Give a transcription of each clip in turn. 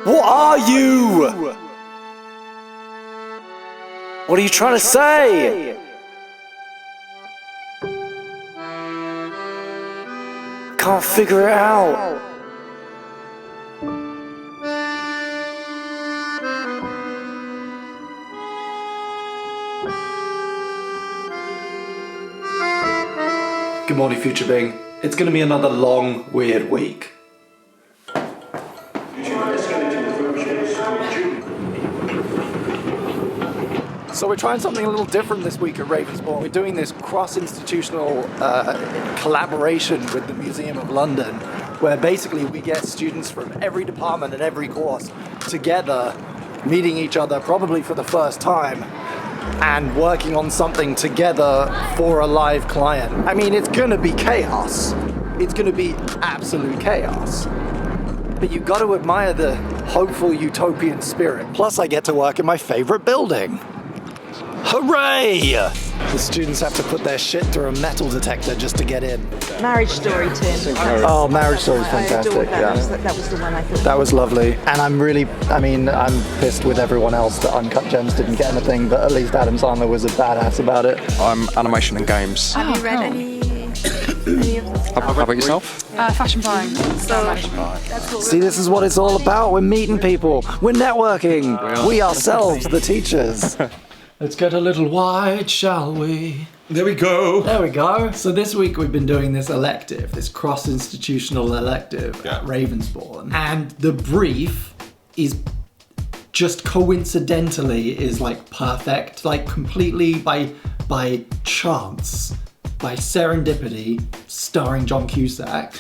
What are you? What are you trying to say? I can't figure it out. Good morning, Future Bing. It's going to be another long, weird week. So we're trying something a little different this week at Ravensbourne. We're doing this cross-institutional collaboration with the Museum of London, where basically we get students from every department and every course together, meeting each other probably for the first time, and working on something together for a live client. I mean, it's gonna be chaos. It's gonna be absolute chaos. But you've got to admire the hopeful utopian spirit. Plus I get to work in my favorite building. Hooray! The students have to put their shit through a metal detector just to get in. Marriage Story, Tim. Oh, Marriage Story is fantastic. I adored that. Yeah. That was the one I thought. That was lovely. And I'm pissed with everyone else that Uncut Gems didn't get anything, but at least Adam Sandler was a badass about it. I'm animation and games. Have you read any of them? How about yourself? Fashion buying. That's cool. See, this is what it's all about. We're meeting people. We're networking. We ourselves, the teachers. Let's get a little wide, shall we? There we go. There we go. So this week we've been doing this elective, this cross-institutional elective at Ravensbourne. And the brief is just coincidentally is like perfect, like completely by chance, by serendipity, starring John Cusack.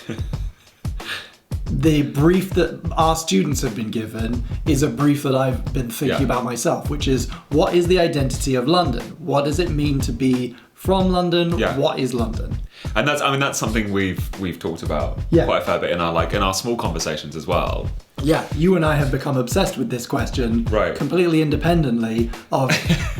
The brief that our students have been given is a brief that I've been thinking about myself, which is, what is the identity of London? What does it mean to be from London? Yeah. What is London? And that's something we've talked about quite a fair bit in our small conversations as well. Yeah, you and I have become obsessed with this question, completely independently of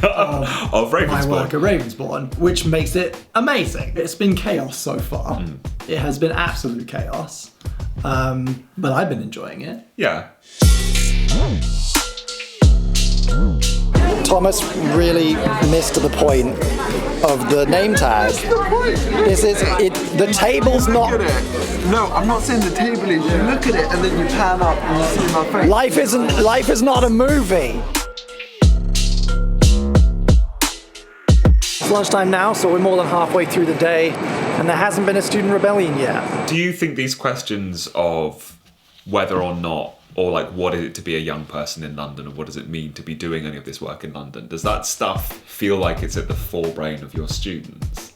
of my work at Ravensbourne, which makes it amazing. It's been chaos so far. It has been absolute chaos. But I've been enjoying it. Yeah. Thomas really missed the point of the name tag. The table's not. Look at it. No, I'm not saying the table is. You look at it and then you pan up and you see my face. Life is not a movie. It's lunchtime now, so we're more than halfway through the day, and there hasn't been a student rebellion yet. Do you think these questions of whether or not, or like what is it to be a young person in London, or what does it mean to be doing any of this work in London, does that stuff feel like it's at the forebrain of your students?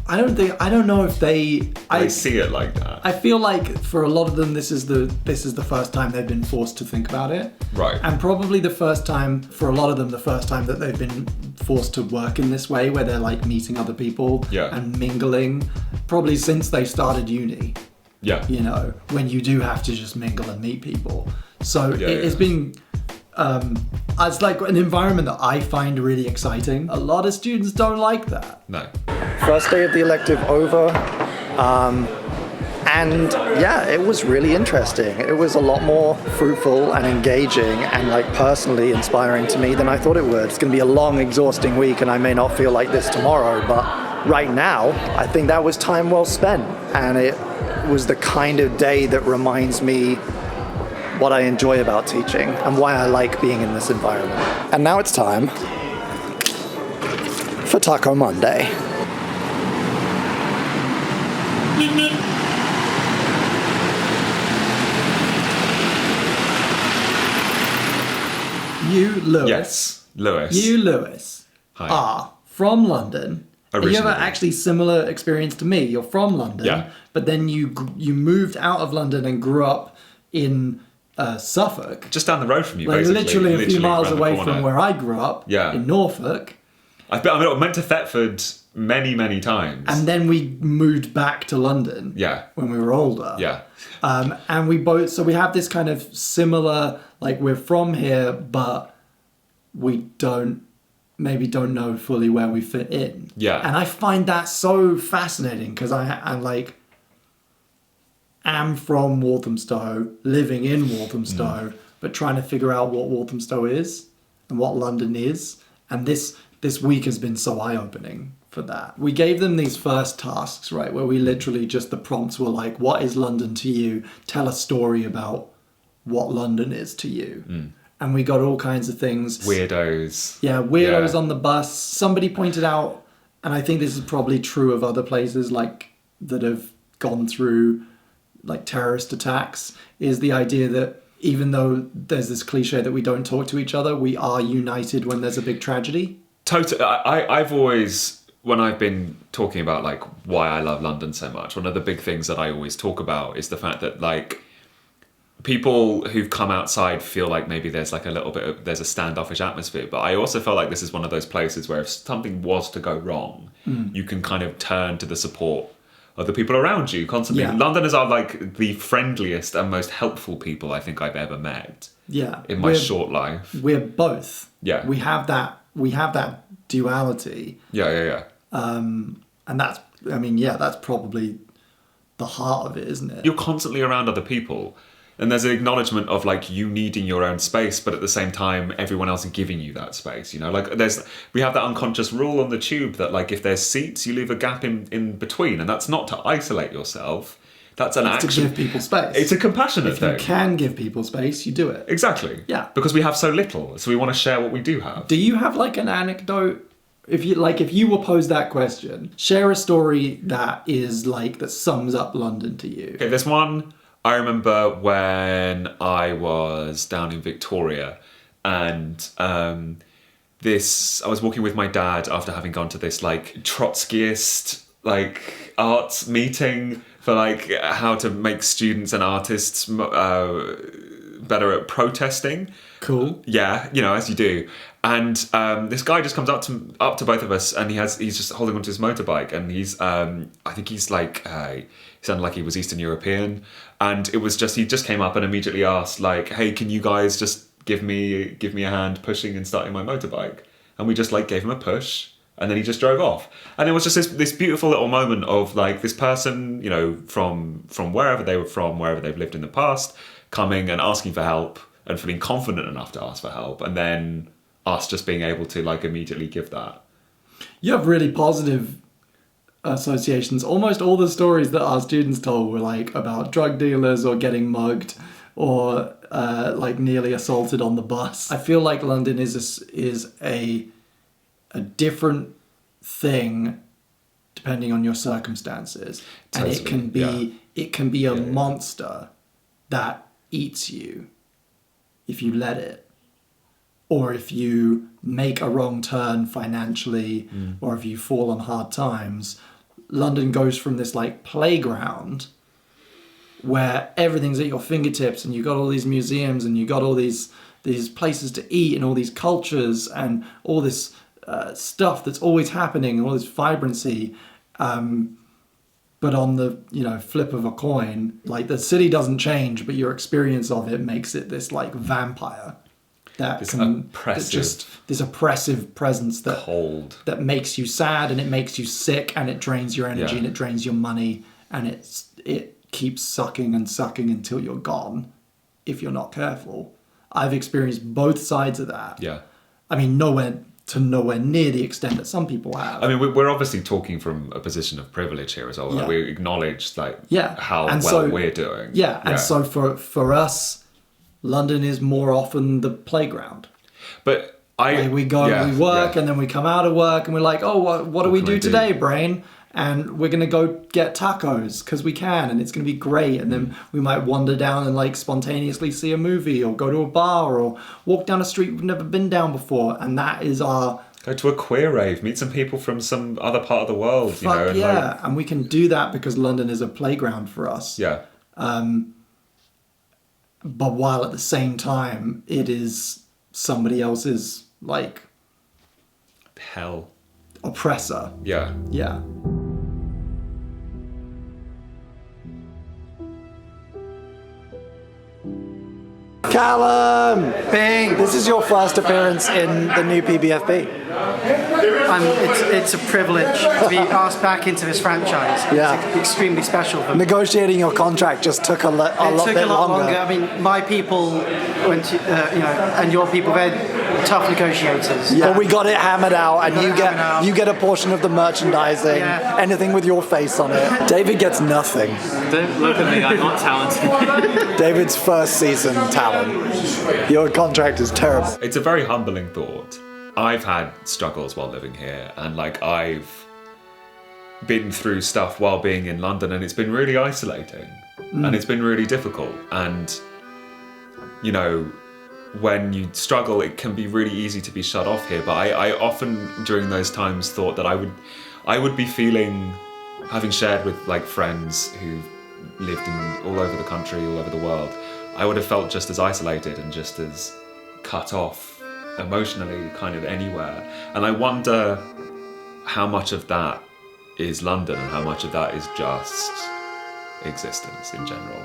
I don't know if they see it like that. I feel like for a lot of them this is the first time they've been forced to think about it. Right. And probably the first time that they've been forced to work in this way, where they're like meeting other people and mingling, probably since they started uni. Yeah. You know, when you do have to just mingle and meet people. So it's been it's like an environment that I find really exciting. A lot of students don't like that. No. First day of the elective over, and it was really interesting. It was a lot more fruitful and engaging and like personally inspiring to me than I thought it would. It's going to be a long, exhausting week, and I may not feel like this tomorrow, but right now, I think that was time well spent, and it was the kind of day that reminds me what I enjoy about teaching and why I like being in this environment. And now it's time for Taco Monday. You, Lewis. Yes, Lewis. You, Lewis, Hi. are from London. Originally. You have an actually similar experience to me. You're from London, but then you moved out of London and grew up in Suffolk. Just down the road from you, like basically. literally a few miles around the away corner. from where I grew up, in Norfolk. I went to Thetford many times. And then we moved back to London when we were older. Yeah. And we we have this kind of similar, like we're from here, but we don't know fully where we fit in. Yeah. And I find that so fascinating because I'm like, am from Walthamstow, living in Walthamstow, but trying to figure out what Walthamstow is and what London is. And this week has been so eye-opening for that. We gave them these first tasks, right, where we literally just, the prompts were like, what is London to you? Tell a story about what London is to you. And we got all kinds of things. Weirdos. Yeah, weirdos on the bus. Somebody pointed out, and I think this is probably true of other places like that have gone through like terrorist attacks, is the idea that even though there's this cliche that we don't talk to each other, we are united when there's a big tragedy. Totally. I've always, when I've been talking about like why I love London so much, one of the big things that I always talk about is the fact that like people who've come outside feel like maybe there's like a little bit of, there's a standoffish atmosphere, but I also feel like this is one of those places where if something was to go wrong, you can kind of turn to the support of the people around you constantly. Yeah. Londoners are like the friendliest and most helpful people I think I've ever met. Yeah. In my short life. We're both. Yeah. We have that duality. Yeah. And that's, I mean, yeah, that's probably the heart of it, isn't it? You're constantly around other people. And there's an acknowledgement of like you needing your own space, but at the same time, everyone else is giving you that space. You know, like we have that unconscious rule on the tube that like if there's seats, you leave a gap in between, and that's not to isolate yourself. That's an action to give people space. It's a compassionate thing. If you can give people space, you do it. Exactly. Yeah. Because we have so little, so we want to share what we do have. Do you have like an anecdote? If you were posed that question, share a story that is like that sums up London to you. Okay, there's one. I remember when I was down in Victoria and I was walking with my dad after having gone to this like Trotskyist like arts meeting for like how to make students and artists better at protesting. Cool. Yeah, you know, as you do. And this guy just comes up to both of us, and he's just holding onto his motorbike, and he's I think he's like he sounded like he was Eastern European, and it was just he just came up and immediately asked like, hey, can you guys just give me a hand pushing and starting my motorbike? And we just like gave him a push, and then he just drove off. And it was just this beautiful little moment of like this person, you know, from wherever they were from, wherever they've lived in the past, coming and asking for help and feeling confident enough to ask for help, and then us just being able to like immediately give that. You have really positive associations. Almost all the stories that our students told were like about drug dealers or getting mugged or like nearly assaulted on the bus. I feel like London is a different thing depending on your circumstances. Totally, And it can be a monster that eats you if you let it. Or if you make a wrong turn financially, or if you fall on hard times. London goes from this like playground where everything's at your fingertips, and you got all these museums, and you got all these places to eat, and all these cultures, and all this stuff that's always happening, and all this vibrancy. But on the flip of a coin, like the city doesn't change, but your experience of it makes it this like vampire. This oppressive presence that makes you sad, and it makes you sick, and it drains your energy, and it drains your money, and it keeps sucking and sucking until you're gone if you're not careful. I've experienced both sides of that. Yeah. I mean, nowhere near the extent that some people have. I mean, we're obviously talking from a position of privilege here as well. Like, we acknowledge how we're doing. Yeah, and so for us, London is more often the playground. But we work, and then we come out of work, and we're like, oh, what do we do today, brain? And we're going to go get tacos because we can, and it's going to be great. And then we might wander down and like spontaneously see a movie, or go to a bar, or walk down a street we've never been down before. And that is our... Go to a queer rave, meet some people from some other part of the world, and we can do that because London is a playground for us. Yeah. But while at the same time, it is somebody else's, like... hell. Oppressor. Yeah. Yeah. Callum Pink, this is your first appearance in the new PBFB. it's a privilege to be asked back into this franchise. Yeah. It's extremely special for me. Negotiating your contract just took a lot longer. I mean, my people went to, and your people, they're tough negotiators. Yeah. But we got it hammered out, and you get a portion of the merchandising. Yeah. Anything with your face on it. David gets nothing. Don't look at me, I'm not talented. David's first season talent. Your contract is terrible. It's a very humbling thought. I've had struggles while living here, and like I've been through stuff while being in London, and it's been really isolating and it's been really difficult. And you know, when you struggle, it can be really easy to be shut off here. But I often during those times thought that I would be feeling, having shared with like friends who've lived in all over the country, all over the world, I would have felt just as isolated and just as cut off emotionally kind of anywhere. And I wonder how much of that is London and how much of that is just existence in general.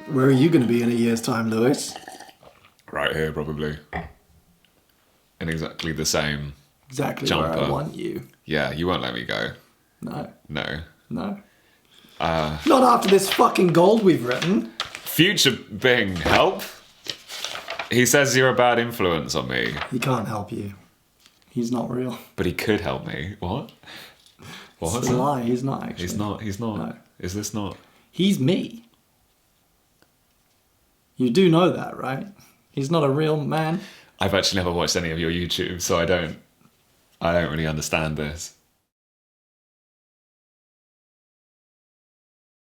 Where are you going to be in a year's time, Lewis? Right here, probably. In exactly the same Exactly jumper. where I want you. Yeah, you won't let me go. No. No. No. Not after this fucking gold we've written. Future Bing, help? He says you're a bad influence on me. He can't help you. He's not real. But he could help me. What? What? It's a lie. He's not actually. He's not. No. Is this not? He's me. You do know that, right? He's not a real man. I've actually never watched any of your YouTube, so I don't really understand this.